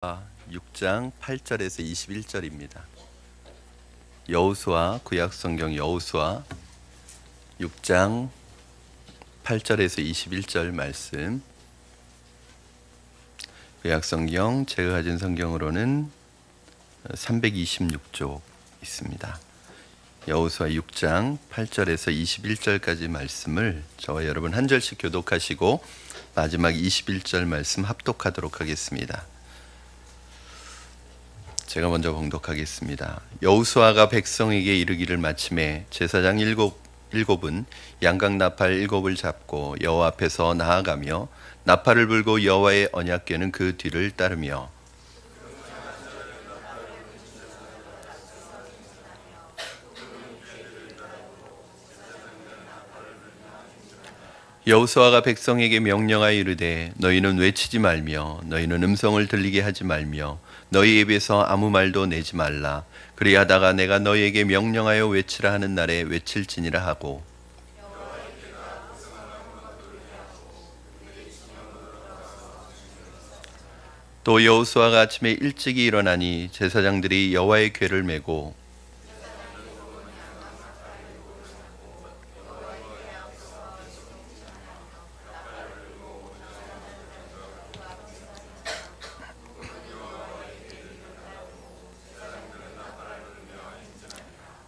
6장 8절에서 21절입니다. 여호수아, 구약성경 여호수아 6장 8절에서 21절 말씀. 구약성경 제가 가진 성경으로는 326쪽 있습니다. 여호수아 6장 8절에서 21절까지 말씀을 저와 여러분 한 절씩 교독하시고 마지막 21절 말씀 합독하도록 하겠습니다. 제가 먼저 봉독하겠습니다. 여호수아가 백성에게 이르기를 마침에 제사장 일곱은 양각 나팔 7을 잡고 여호와 앞에서 나아가며 나팔을 불고 여호와의 언약궤는 그 뒤를 따르며 여호수아가 백성에게 명령하여 이르되 너희는 외치지 말며 너희는 음성을 들리게 하지 말며 너희 입에서 아무 말도 내지 말라. 그리하다가 내가 너희에게 명령하여 외치라 하는 날에 외칠지니라 하고 또 여호수아가 아침에 일찍이 일어나니 제사장들이 여호와의 궤를 메고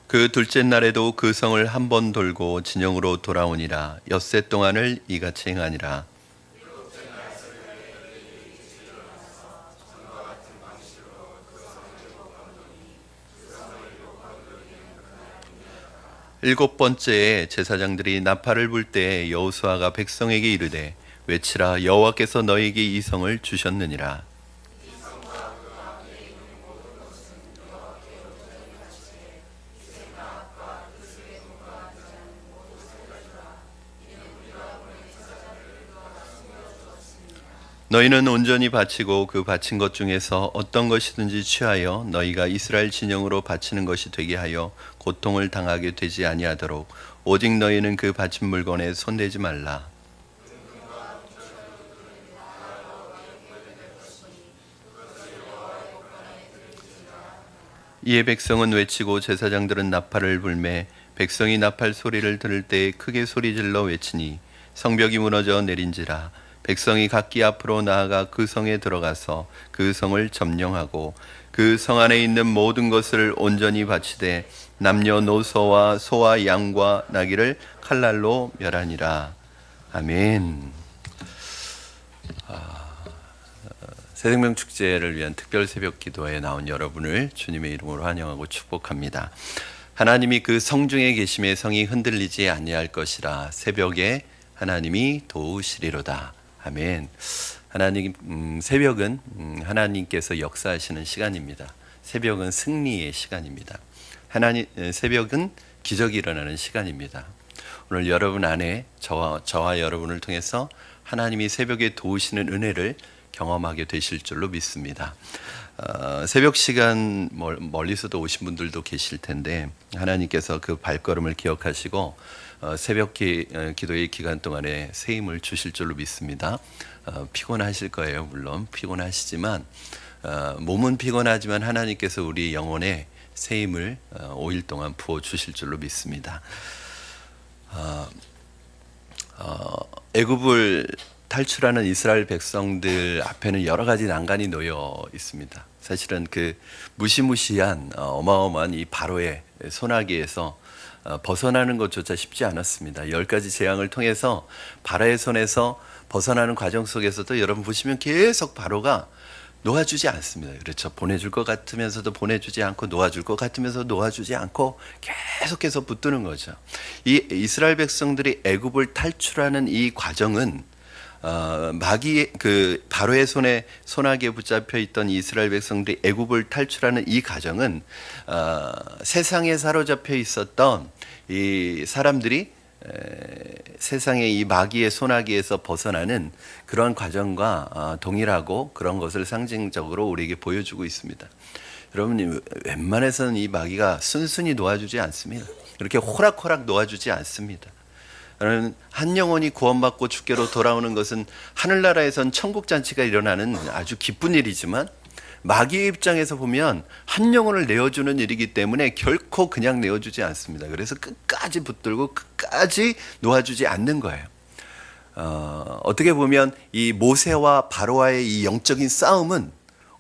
그 둘째 날에도 그 성을 한 번 돌고 진영으로 돌아오니라. 엿새 동안을 이같이 행하니라. 일곱 번째에 제사장들이 나팔을 불 때에 여호수아가 백성에게 이르되 외치라. 여호와께서 너희에게 이 성을 주셨느니라. 너희는 온전히 바치고 그 바친 것 중에서 어떤 것이든지 취하여 너희가 이스라엘 진영으로 바치는 것이 되게 하여 고통을 당하게 되지 아니하도록 오직 너희는 그 바친 물건에 손대지 말라. 이에 백성은 외치고 제사장들은 나팔을 불매 백성이 나팔 소리를 들을 때 크게 소리질러 외치니 성벽이 무너져 내린지라. 백성이 각기 앞으로 나아가 그 성에 들어가서 그 성을 점령하고 그 성 안에 있는 모든 것을 온전히 바치되 남녀노소와 소와 양과 나귀를 칼날로 멸하니라. 아멘. 새생명 축제를 위한 특별 새벽 기도에 나온 여러분을 주님의 이름으로 환영하고 축복합니다. 하나님이 그 성중에 계심에 성이 흔들리지 아니할 것이라. 새벽에 하나님이 도우시리로다. 아멘. 하나님, 새벽은 하나님께서 역사하시는 시간입니다. 새벽은 승리의 시간입니다. 새벽은 기적이 일어나는 시간입니다. 오늘 여러분 안에 저와 여러분을 통해서 하나님이 새벽에 도우시는 은혜를 경험하게 되실 줄로 믿습니다. 새벽 시간 멀리서도 오신 분들도 계실 텐데 하나님께서 그 발걸음을 기억하시고 새벽 기도의 기간 동안에 새 힘을 주실 줄로 믿습니다. 피곤하실 거예요. 물론 피곤하시지만 몸은 피곤하지만 하나님께서 우리 영혼에 새 힘을 5일 동안 부어주실 줄로 믿습니다. 애굽을 탈출하는 이스라엘 백성들 앞에는 여러 가지 난관이 놓여 있습니다. 사실은 그 무시무시한 어마어마한 이 바로의 손아귀에서 벗어나는 것조차 쉽지 않았습니다. 10가지 재앙을 통해서 바로의 손에서 벗어나는 과정 속에서도 여러분 보시면 계속 바로가 놓아주지 않습니다. 그렇죠. 보내줄 것 같으면서도 보내주지 않고 놓아줄 것 같으면서 놓아주지 않고 계속해서 붙드는 거죠. 이 이스라엘 백성들이 애굽을 탈출하는 이 과정은 마귀 그 바로의 손에 손아귀에 붙잡혀 있던 이스라엘 백성들이 애굽을 탈출하는 이 과정은 세상에 사로잡혀 있었던 이 사람들이 세상의 이 마귀의 손아귀에서 벗어나는 그런 과정과 동일하고 그런 것을 상징적으로 우리에게 보여주고 있습니다. 여러분, 웬만해서는 이 마귀가 순순히 놓아주지 않습니다. 그렇게 호락호락 놓아주지 않습니다. 한 영혼이 구원받고 주께로 돌아오는 것은 하늘나라에선 천국잔치가 일어나는 아주 기쁜 일이지만 마귀의 입장에서 보면 한 영혼을 내어주는 일이기 때문에 결코 그냥 내어주지 않습니다. 그래서 끝까지 붙들고 끝까지 놓아주지 않는 거예요. 어떻게 보면 이 모세와 바로와의 이 영적인 싸움은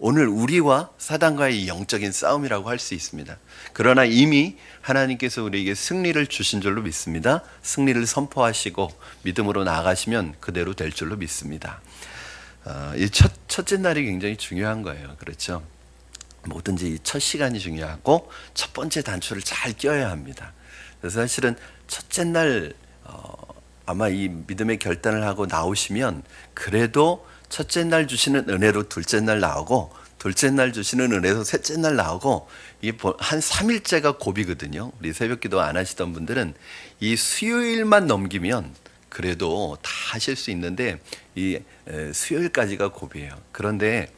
오늘 우리와 사단과의 이 영적인 싸움이라고 할 수 있습니다. 그러나 이미 하나님께서 우리에게 승리를 주신 줄로 믿습니다. 승리를 선포하시고 믿음으로 나아가시면 그대로 될 줄로 믿습니다. 이 첫째 날이 굉장히 중요한 거예요. 그렇죠? 뭐든지 이 첫 시간이 중요하고 첫 번째 단추를 잘 껴야 합니다. 그래서 사실은 첫째 날 아마 이 믿음의 결단을 하고 나오시면 그래도 첫째 날 주시는 은혜로 둘째 날 나오고 둘째 날 주시는 은혜로 셋째 날 나오고 이게 한 3일째가 고비거든요. 우리 새벽기도 안 하시던 분들은 이 수요일만 넘기면 그래도 다 하실 수 있는데 이 수요일까지가 고비예요. 그런데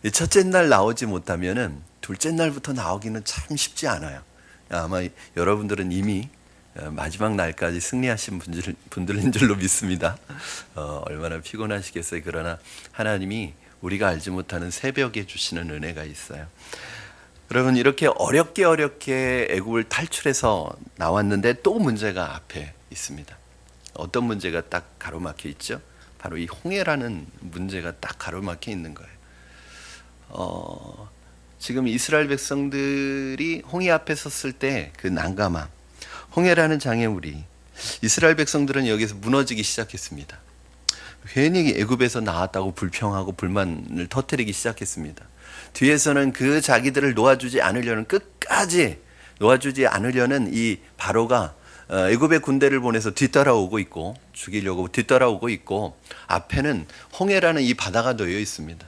이 첫째 날 나오지 못하면은 둘째 날부터 나오기는 참 쉽지 않아요. 아마 여러분들은 이미 마지막 날까지 승리하신 분들인 줄로 믿습니다. 얼마나 피곤하시겠어요. 그러나 하나님이 우리가 알지 못하는 새벽에 주시는 은혜가 있어요. 여러분, 이렇게 어렵게 애굽을 탈출해서 나왔는데 또 문제가 앞에 있습니다. 어떤 문제가 딱 가로막혀 있죠? 바로 이 홍해라는 문제가 딱 가로막혀 있는 거예요. 지금 이스라엘 백성들이 홍해 앞에 섰을 때 그 난감함, 홍해라는 장애물이 이스라엘 백성들은 여기서 무너지기 시작했습니다. 괜히 애굽에서 나왔다고 불평하고 불만을 터뜨리기 시작했습니다. 뒤에서는 그 자기들을 놓아주지 않으려는 끝까지 놓아주지 않으려는 이 바로가 애굽의 군대를 보내서 뒤따라오고 있고 죽이려고 뒤따라오고 있고 앞에는 홍해라는 이 바다가 놓여 있습니다.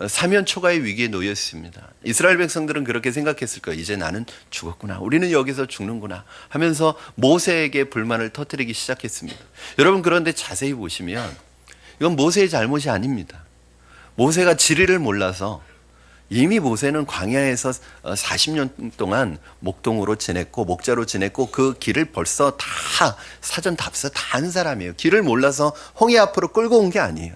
사면초가의 위기에 놓여 있습니다. 이스라엘 백성들은 그렇게 생각했을 거예요. 이제 나는 죽었구나. 우리는 여기서 죽는구나 하면서 모세에게 불만을 터뜨리기 시작했습니다. 여러분, 그런데 자세히 보시면 이건 모세의 잘못이 아닙니다. 모세가 지리를 몰라서 이미 모세는 광야에서 40년 동안 목동으로 지냈고 목자로 지냈고 그 길을 벌써 다 사전 답사 다 한 사람이에요. 길을 몰라서 홍해 앞으로 끌고 온 게 아니에요.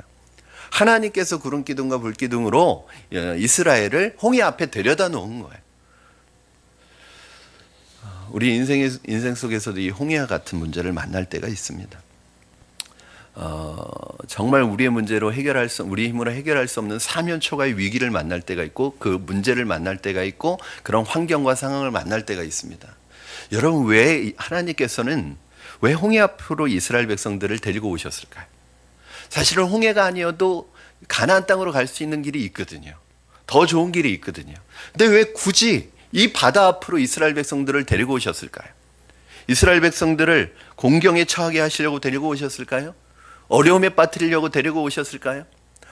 하나님께서 구름 기둥과 불 기둥으로 이스라엘을 홍해 앞에 데려다 놓은 거예요. 우리 인생 속에서도 이 홍해와 같은 문제를 만날 때가 있습니다. 정말 우리의 문제로 우리 힘으로 해결할 수 없는 사면초가의 위기를 만날 때가 있고 그 문제를 만날 때가 있고 그런 환경과 상황을 만날 때가 있습니다. 여러분, 왜 하나님께서는 왜 홍해 앞으로 이스라엘 백성들을 데리고 오셨을까요? 사실은 홍해가 아니어도 가나안 땅으로 갈 수 있는 길이 있거든요. 더 좋은 길이 있거든요. 근데 왜 굳이 이 바다 앞으로 이스라엘 백성들을 데리고 오셨을까요? 이스라엘 백성들을 공경에 처하게 하시려고 데리고 오셨을까요? 어려움에 빠뜨리려고 데리고 오셨을까요?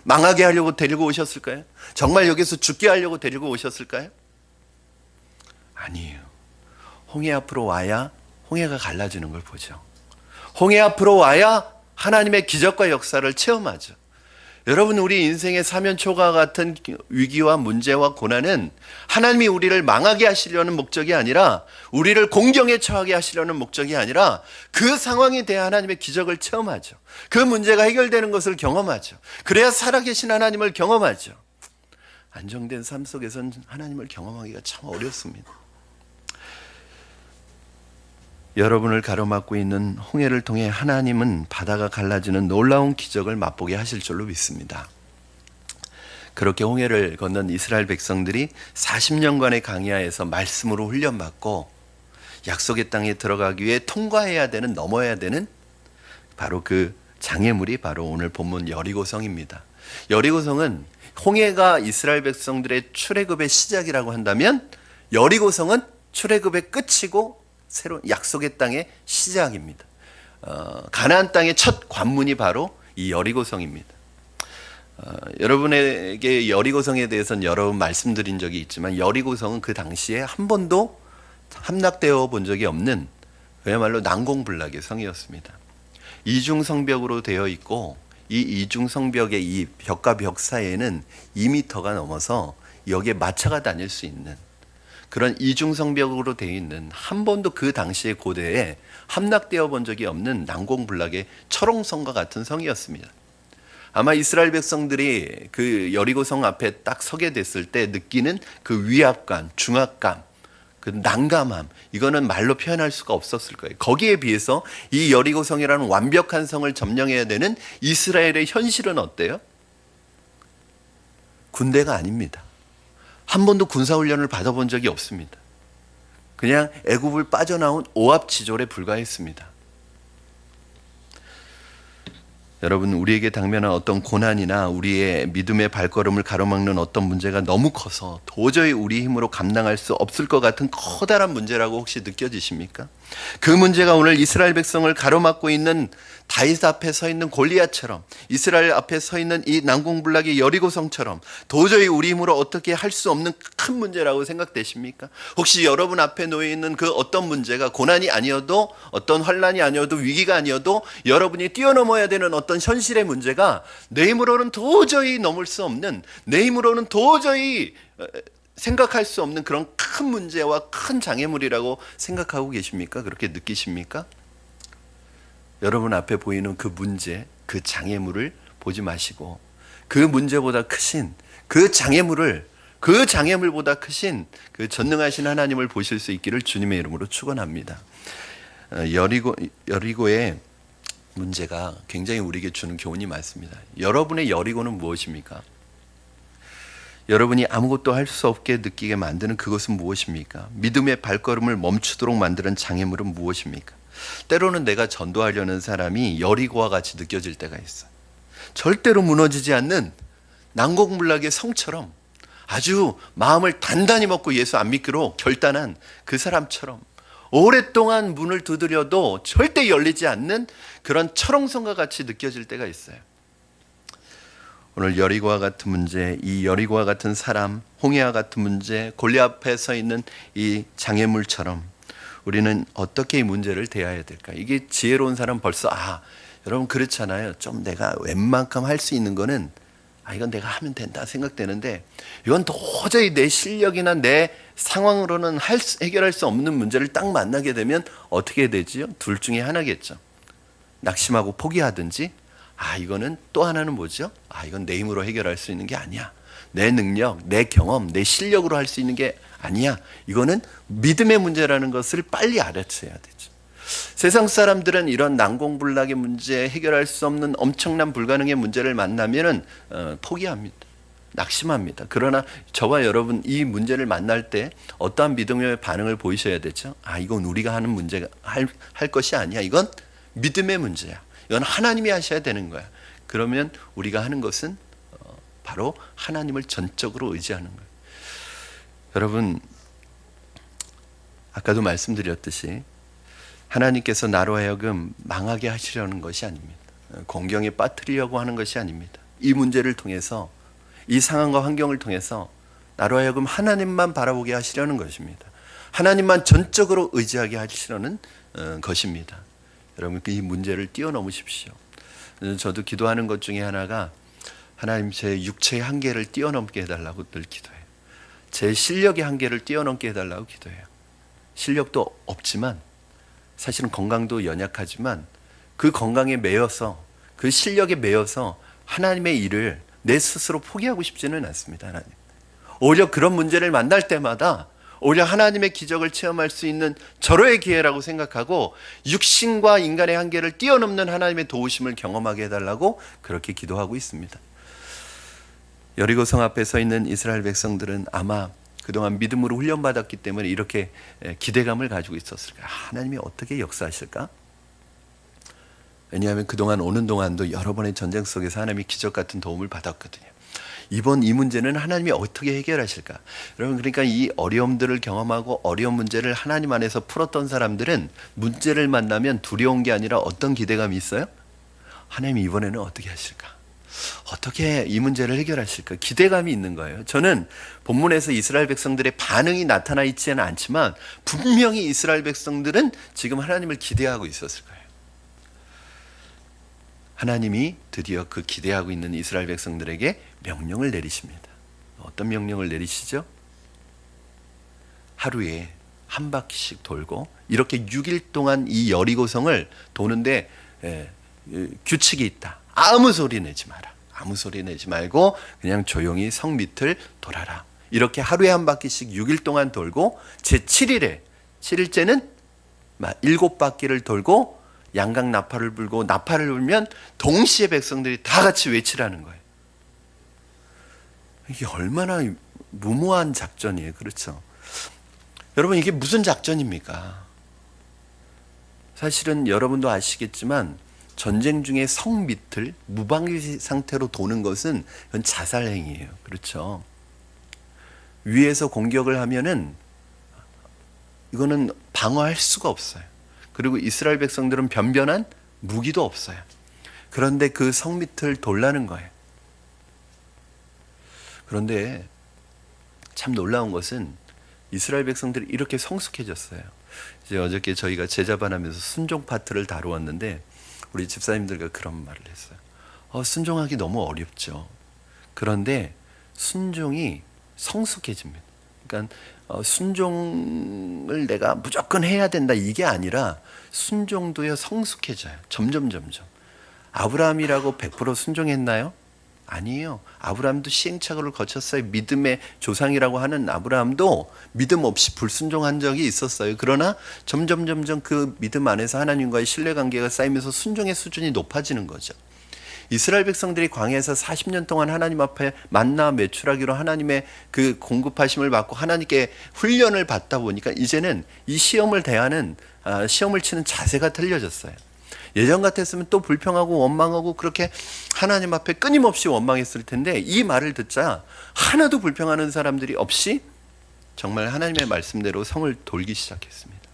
망하게 하려고 데리고 오셨을까요? 정말 여기서 죽게 하려고 데리고 오셨을까요? 아니에요. 홍해 앞으로 와야 홍해가 갈라지는 걸 보죠. 홍해 앞으로 와야 하나님의 기적과 역사를 체험하죠. 여러분, 우리 인생의 사면초가 같은 위기와 문제와 고난은 하나님이 우리를 망하게 하시려는 목적이 아니라 우리를 공경에 처하게 하시려는 목적이 아니라 그 상황에 대해 하나님의 기적을 체험하죠. 그 문제가 해결되는 것을 경험하죠. 그래야 살아계신 하나님을 경험하죠. 안정된 삶 속에서는 하나님을 경험하기가 참 어렵습니다. 여러분을 가로막고 있는 홍해를 통해 하나님은 바다가 갈라지는 놀라운 기적을 맛보게 하실 줄로 믿습니다. 그렇게 홍해를 건넌 이스라엘 백성들이 40년간의 광야에서 말씀으로 훈련받고 약속의 땅에 들어가기 위해 통과해야 되는, 넘어야 되는 바로 그 장애물이 바로 오늘 본문 여리고성입니다. 여리고성은 홍해가 이스라엘 백성들의 출애굽의 시작이라고 한다면 여리고성은 출애굽의 끝이고 새로운 약속의 땅의 시작입니다. 가나안 땅의 첫 관문이 바로 이 여리고성입니다. 여러분에게 여리고성에 대해서는 여러 번 말씀드린 적이 있지만 여리고성은 그 당시에 한 번도 함락되어 본 적이 없는 그야말로 난공불락의 성이었습니다. 이중성벽으로 되어 있고 이 이중성벽의 이 벽과 벽 사이에는 2m가 넘어서 여기에 마차가 다닐 수 있는 그런 이중성벽으로 되어 있는 한 번도 그 당시의 고대에 함락되어 본 적이 없는 난공불락의 철옹성과 같은 성이었습니다. 아마 이스라엘 백성들이 그 여리고성 앞에 딱 서게 됐을 때 느끼는 그 위압감, 중압감, 그 난감함, 이거는 말로 표현할 수가 없었을 거예요. 거기에 비해서 이 여리고성이라는 완벽한 성을 점령해야 되는 이스라엘의 현실은 어때요? 군대가 아닙니다. 한 번도 군사훈련을 받아본 적이 없습니다. 그냥 애굽을 빠져나온 오합지졸에 불과했습니다. 여러분, 우리에게 당면한 어떤 고난이나 우리의 믿음의 발걸음을 가로막는 어떤 문제가 너무 커서 도저히 우리 힘으로 감당할 수 없을 것 같은 커다란 문제라고 혹시 느껴지십니까? 그 문제가 오늘 이스라엘 백성을 가로막고 있는 다윗 앞에 서 있는 골리앗처럼, 이스라엘 앞에 서 있는 이 난공불락의 여리고성처럼 도저히 우리 힘으로 어떻게 할 수 없는 큰 문제라고 생각되십니까? 혹시 여러분 앞에 놓여 있는 그 어떤 문제가 고난이 아니어도, 어떤 환난이 아니어도, 위기가 아니어도 여러분이 뛰어넘어야 되는 어떤 현실의 문제가 내 힘으로는 도저히 넘을 수 없는, 내 힘으로는 도저히 생각할 수 없는 그런 큰 문제와 큰 장애물이라고 생각하고 계십니까? 그렇게 느끼십니까? 여러분 앞에 보이는 그 문제, 그 장애물을 보지 마시고 그 문제보다 크신 그 장애물보다 크신 그 전능하신 하나님을 보실 수 있기를 주님의 이름으로 축원합니다. 여리고의 문제가 굉장히 우리에게 주는 교훈이 많습니다. 여러분의 여리고는 무엇입니까? 여러분이 아무것도 할 수 없게 느끼게 만드는 그것은 무엇입니까? 믿음의 발걸음을 멈추도록 만드는 장애물은 무엇입니까? 때로는 내가 전도하려는 사람이 여리고와 같이 느껴질 때가 있어요. 절대로 무너지지 않는 난공불락의 성처럼, 아주 마음을 단단히 먹고 예수 안 믿기로 결단한 그 사람처럼 오랫동안 문을 두드려도 절대 열리지 않는 그런 철옹성과 같이 느껴질 때가 있어요. 오늘 여리고와 같은 문제, 이 여리고와 같은 사람, 홍해와 같은 문제, 골리앗 앞에 서 있는 이 장애물처럼 우리는 어떻게 이 문제를 대해야 될까? 이게 지혜로운 사람 벌써 여러분 그렇잖아요. 좀 내가 웬만큼 할 수 있는 거는 이건 내가 하면 된다 생각되는데, 이건 도저히 내 실력이나 내 상황으로는 해결할 수 없는 문제를 딱 만나게 되면 어떻게 되지요? 둘 중에 하나겠죠. 낙심하고 포기하든지, 이거는 또 하나는 뭐죠? 이건 내 힘으로 해결할 수 있는 게 아니야. 내 능력, 내 경험, 내 실력으로 할 수 있는 게 아니야. 이거는 믿음의 문제라는 것을 빨리 알아채야 되죠. 세상 사람들은 이런 난공불락의 문제, 해결할 수 없는 엄청난 불가능의 문제를 만나면은 포기합니다. 낙심합니다. 그러나 저와 여러분 이 문제를 만날 때 어떠한 믿음의 반응을 보이셔야 되죠? 이건 우리가 하는 문제가 할 것이 아니야. 이건 믿음의 문제야. 이건 하나님이 하셔야 되는 거야. 그러면 우리가 하는 것은 바로 하나님을 전적으로 의지하는 거예요. 여러분, 아까도 말씀드렸듯이 하나님께서 나로 하여금 망하게 하시려는 것이 아닙니다. 공경에 빠뜨리려고 하는 것이 아닙니다. 이 문제를 통해서, 이 상황과 환경을 통해서 나로 하여금 하나님만 바라보게 하시려는 것입니다. 하나님만 전적으로 의지하게 하시려는 것입니다. 여러분, 이 문제를 뛰어넘으십시오. 저도 기도하는 것 중에 하나가 하나님 제 육체의 한계를 뛰어넘게 해달라고 늘 기도해요. 제 실력의 한계를 뛰어넘게 해달라고 기도해요. 실력도 없지만, 사실은 건강도 연약하지만 그 건강에 매여서, 그 실력에 매여서 하나님의 일을 내 스스로 포기하고 싶지는 않습니다. 하나님, 오히려 그런 문제를 만날 때마다 오히려 하나님의 기적을 체험할 수 있는 절호의 기회라고 생각하고 육신과 인간의 한계를 뛰어넘는 하나님의 도우심을 경험하게 해달라고 그렇게 기도하고 있습니다. 여리고성 앞에 서 있는 이스라엘 백성들은 아마 그동안 믿음으로 훈련받았기 때문에 이렇게 기대감을 가지고 있었을까? 하나님이 어떻게 역사하실까? 왜냐하면 그동안 오는 동안도 여러 번의 전쟁 속에서 하나님이 기적 같은 도움을 받았거든요. 이번 이 문제는 하나님이 어떻게 해결하실까? 여러분, 그러니까 이 어려움들을 경험하고 어려운 문제를 하나님 안에서 풀었던 사람들은 문제를 만나면 두려운 게 아니라 어떤 기대감이 있어요? 하나님이 이번에는 어떻게 하실까? 어떻게 이 문제를 해결하실까? 기대감이 있는 거예요. 저는 본문에서 이스라엘 백성들의 반응이 나타나 있지는 않지만 분명히 이스라엘 백성들은 지금 하나님을 기대하고 있었을 거예요. 하나님이 드디어 그 기대하고 있는 이스라엘 백성들에게 명령을 내리십니다. 어떤 명령을 내리시죠? 하루에 한 바퀴씩 돌고 이렇게 6일 동안 이 여리고성을 도는데 규칙이 있다. 아무 소리 내지 마라. 아무 소리 내지 말고 그냥 조용히 성 밑을 돌아라. 이렇게 하루에 한 바퀴씩 6일 동안 돌고 제7일에 7일째는 7바퀴를 돌고 양각 나팔을 불고 나팔을 불면 동시에 백성들이 다 같이 외치라는 거예요. 이게 얼마나 무모한 작전이에요. 그렇죠? 여러분 이게 무슨 작전입니까? 사실은 여러분도 아시겠지만 전쟁 중에 성 밑을 무방비 상태로 도는 것은 이건 자살 행위예요. 그렇죠? 위에서 공격을 하면은 이거는 방어할 수가 없어요. 그리고 이스라엘 백성들은 변변한 무기도 없어요. 그런데 그 성 밑을 돌라는 거예요. 그런데 참 놀라운 것은 이스라엘 백성들이 이렇게 성숙해졌어요. 이제 어저께 저희가 제자반하면서 순종 파트를 다루었는데 우리 집사님들과 그런 말을 했어요. 순종하기 너무 어렵죠. 그런데 순종이 성숙해집니다. 그러니까 순종을 내가 무조건 해야 된다 이게 아니라 순종도요 성숙해져요. 점점. 아브라함이라고 100% 순종했나요? 아니에요. 아브라함도 시행착오를 거쳤어요. 믿음의 조상이라고 하는 아브라함도 믿음 없이 불순종한 적이 있었어요. 그러나 점점 그 믿음 안에서 하나님과의 신뢰관계가 쌓이면서 순종의 수준이 높아지는 거죠. 이스라엘 백성들이 광야에서 40년 동안 하나님 앞에 만나 매출하기로 하나님의 그 공급하심을 받고 하나님께 훈련을 받다 보니까 이제는 이 시험을 대하는 시험을 치는 자세가 틀려졌어요. 예전 같았으면 또 불평하고 원망하고 그렇게 하나님 앞에 끊임없이 원망했을 텐데 이 말을 듣자 하나도 불평하는 사람들이 없이 정말 하나님의 말씀대로 성을 돌기 시작했습니다.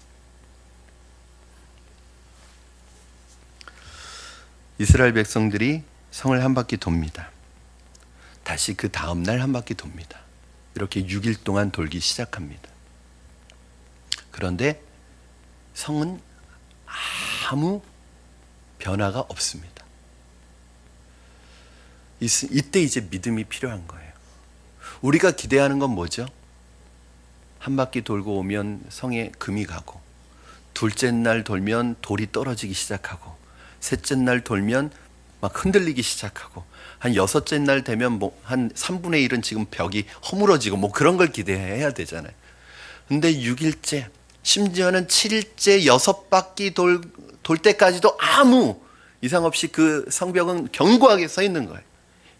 이스라엘 백성들이 성을 한 바퀴 돕니다. 다시 그 다음날 한 바퀴 돕니다. 이렇게 6일 동안 돌기 시작합니다. 그런데 성은 아무 변화가 없습니다. 이때 이제 믿음이 필요한 거예요. 우리가 기대하는 건 뭐죠? 한 바퀴 돌고 오면 성에 금이 가고, 둘째 날 돌면 돌이 떨어지기 시작하고, 셋째 날 돌면 막 흔들리기 시작하고, 한 여섯째 날 되면 한 3분의 1은 지금 벽이 허물어지고 그런 걸 기대해야 되잖아요. 근데 6일째, 심지어는 7일째 6바퀴 돌 때까지도 아무 이상 없이 그 성벽은 견고하게 서 있는 거예요.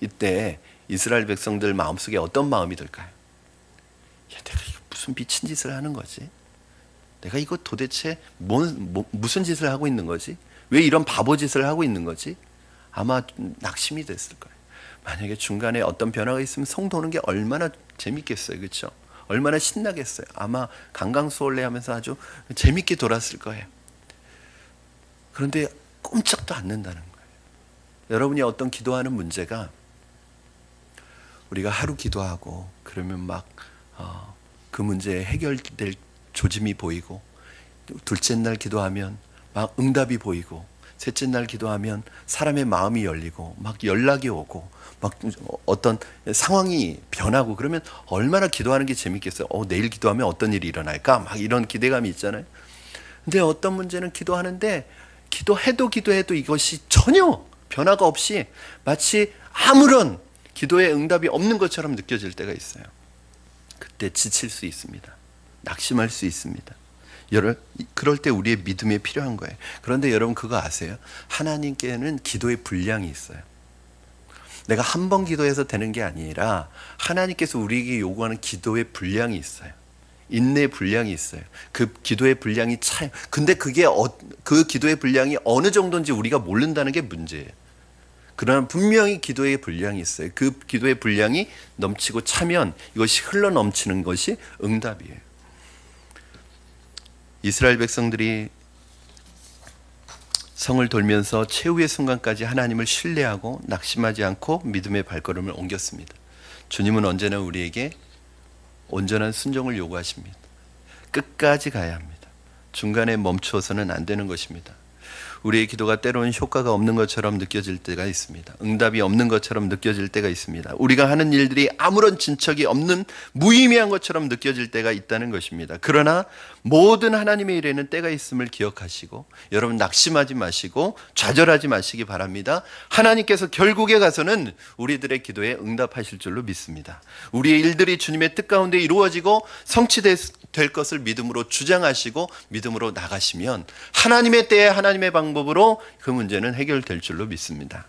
이때 이스라엘 백성들 마음속에 어떤 마음이 들까요? 야, 내가 이거 무슨 미친 짓을 하는 거지? 내가 이거 도대체 무슨 짓을 하고 있는 거지? 왜 이런 바보 짓을 하고 있는 거지? 아마 낙심이 됐을 거예요. 만약에 중간에 어떤 변화가 있으면 성 도는 게 얼마나 재밌겠어요. 그렇죠? 얼마나 신나겠어요. 아마 강강수월래 하면서 아주 재밌게 돌았을 거예요. 그런데 꼼짝도 않는다는 거예요. 여러분이 어떤 기도하는 문제가 우리가 하루 기도하고 그러면 막 그 문제 해결될 조짐이 보이고, 둘째 날 기도하면 막 응답이 보이고, 셋째 날 기도하면 사람의 마음이 열리고 막 연락이 오고 막 어떤 상황이 변하고 그러면 얼마나 기도하는 게 재밌겠어요. 내일 기도하면 어떤 일이 일어날까? 막 이런 기대감이 있잖아요. 근데 어떤 문제는 기도하는데 기도해도 이것이 전혀 변화가 없이 마치 아무런 기도의 응답이 없는 것처럼 느껴질 때가 있어요. 그때 지칠 수 있습니다. 낙심할 수 있습니다. 그럴 때 우리의 믿음이 필요한 거예요. 그런데 여러분 그거 아세요? 하나님께는 기도의 분량이 있어요. 내가 한 번 기도해서 되는 게 아니라 하나님께서 우리에게 요구하는 기도의 분량이 있어요. 인내의 분량이 있어요. 그 기도의 분량이 차요. 근데 그 기도의 분량이 어느 정도인지 우리가 모른다는 게 문제예요. 그러나 분명히 기도의 분량이 있어요. 그 기도의 분량이 넘치고 차면 이것이 흘러 넘치는 것이 응답이에요. 이스라엘 백성들이 성을 돌면서 최후의 순간까지 하나님을 신뢰하고 낙심하지 않고 믿음의 발걸음을 옮겼습니다. 주님은 언제나 우리에게 온전한 순종을 요구하십니다. 끝까지 가야 합니다. 중간에 멈추어서는 안 되는 것입니다. 우리의 기도가 때로는 효과가 없는 것처럼 느껴질 때가 있습니다. 응답이 없는 것처럼 느껴질 때가 있습니다. 우리가 하는 일들이 아무런 진척이 없는 무의미한 것처럼 느껴질 때가 있다는 것입니다. 그러나 모든 하나님의 일에는 때가 있음을 기억하시고 여러분 낙심하지 마시고 좌절하지 마시기 바랍니다. 하나님께서 결국에 가서는 우리들의 기도에 응답하실 줄로 믿습니다. 우리의 일들이 주님의 뜻 가운데 이루어지고 성취될 것을 믿음으로 주장하시고 믿음으로 나가시면 하나님의 때에 하나님의 방법으로 그 문제는 해결될 줄로 믿습니다.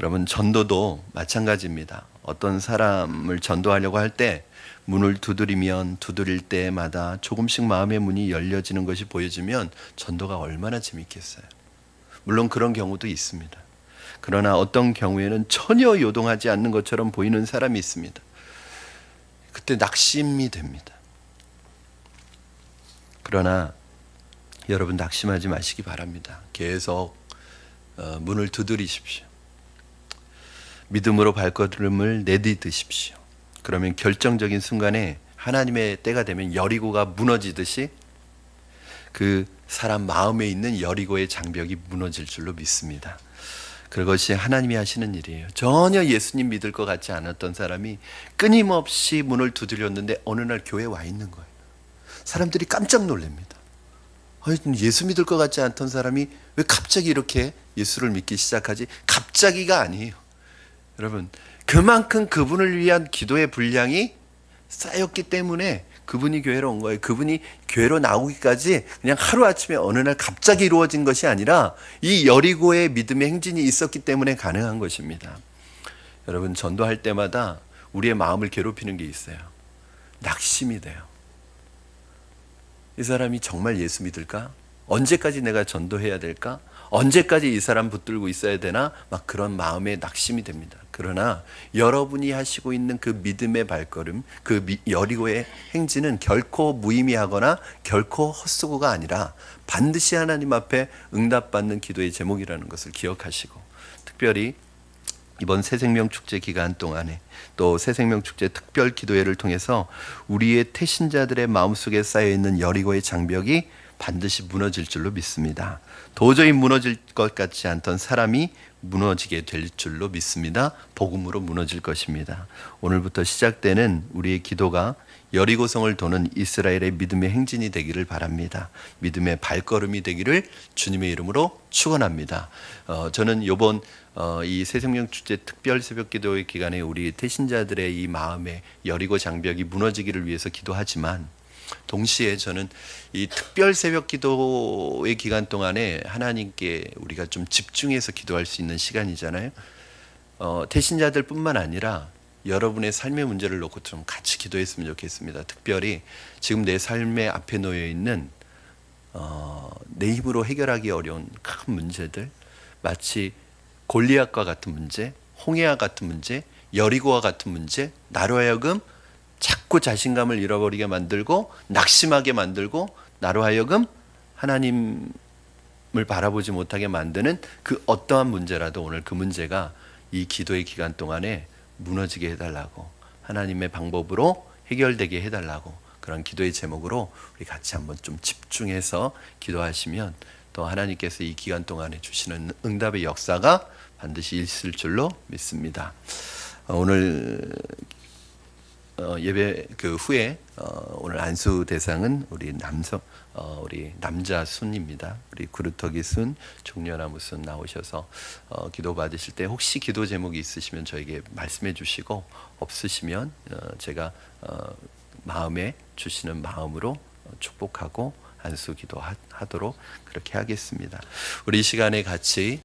여러분 전도도 마찬가지입니다. 어떤 사람을 전도하려고 할 때 문을 두드리면 두드릴 때마다 조금씩 마음의 문이 열려지는 것이 보여지면 전도가 얼마나 재밌겠어요. 물론 그런 경우도 있습니다. 그러나 어떤 경우에는 전혀 요동하지 않는 것처럼 보이는 사람이 있습니다. 그때 낙심이 됩니다. 그러나 여러분 낙심하지 마시기 바랍니다. 계속 문을 두드리십시오. 믿음으로 발걸음을 내딛으십시오. 그러면 결정적인 순간에 하나님의 때가 되면 여리고가 무너지듯이 그 사람 마음에 있는 여리고의 장벽이 무너질 줄로 믿습니다. 그것이 하나님이 하시는 일이에요. 전혀 예수님 믿을 것 같지 않았던 사람이 끊임없이 문을 두드렸는데 어느 날 교회에 와 있는 거예요. 사람들이 깜짝 놀랍니다. 예수 믿을 것 같지 않던 사람이 왜 갑자기 이렇게 예수를 믿기 시작하지? 갑자기가 아니에요. 여러분 그만큼 그분을 위한 기도의 분량이 쌓였기 때문에 그분이 교회로 온 거예요. 그분이 교회로 나오기까지 그냥 하루아침에 어느 날 갑자기 이루어진 것이 아니라 이 여리고의 믿음의 행진이 있었기 때문에 가능한 것입니다. 여러분 전도할 때마다 우리의 마음을 괴롭히는 게 있어요. 낙심이 돼요. 이 사람이 정말 예수 믿을까? 언제까지 내가 전도해야 될까? 언제까지 이 사람 붙들고 있어야 되나? 막 그런 마음에 낙심이 됩니다. 그러나 여러분이 하시고 있는 그 믿음의 발걸음, 그 여리고의 행진은 결코 무의미하거나 결코 헛수고가 아니라 반드시 하나님 앞에 응답받는 기도의 제목이라는 것을 기억하시고, 특별히 이번 새생명축제 기간 동안에 또 새생명축제 특별 기도회를 통해서 우리의 태신자들의 마음속에 쌓여있는 여리고의 장벽이 반드시 무너질 줄로 믿습니다. 도저히 무너질 것 같지 않던 사람이 무너지게 될 줄로 믿습니다. 복음으로 무너질 것입니다. 오늘부터 시작되는 우리의 기도가 여리고성을 도는 이스라엘의 믿음의 행진이 되기를 바랍니다. 믿음의 발걸음이 되기를 주님의 이름으로 축원합니다. 저는 이번 이 새생명축제 특별 새벽기도회 기간에 우리 태신자들의 이 마음의 여리고 장벽이 무너지기를 위해서 기도하지만, 동시에 저는 이 특별 새벽 기도의 기간 동안에 하나님께 우리가 좀 집중해서 기도할 수 있는 시간이잖아요. 태신자들 뿐만 아니라 여러분의 삶의 문제를 놓고 좀 같이 기도했으면 좋겠습니다. 특별히 지금 내 삶의 앞에 놓여 있는 내 힘으로 해결하기 어려운 큰 문제들, 마치 골리앗과 같은 문제, 홍해와 같은 문제, 여리고와 같은 문제, 나로 하여금 자꾸 자신감을 잃어버리게 만들고 낙심하게 만들고 나로 하여금 하나님을 바라보지 못하게 만드는 그 어떠한 문제라도 오늘 그 문제가 이 기도의 기간 동안에 무너지게 해달라고, 하나님의 방법으로 해결되게 해달라고, 그런 기도의 제목으로 우리 같이 한번 좀 집중해서 기도하시면 또 하나님께서 이 기간 동안에 주시는 응답의 역사가 반드시 있을 줄로 믿습니다. 오늘 예배 그 후에 오늘 안수 대상은 우리 남자 순입니다. 우리 구루터기 순, 종려나무 순 나오셔서 기도 받으실 때 혹시 기도 제목이 있으시면 저에게 말씀해 주시고, 없으시면 제가 마음에 주시는 마음으로 축복하고 안수 기도하도록 그렇게 하겠습니다. 우리 이 시간에 같이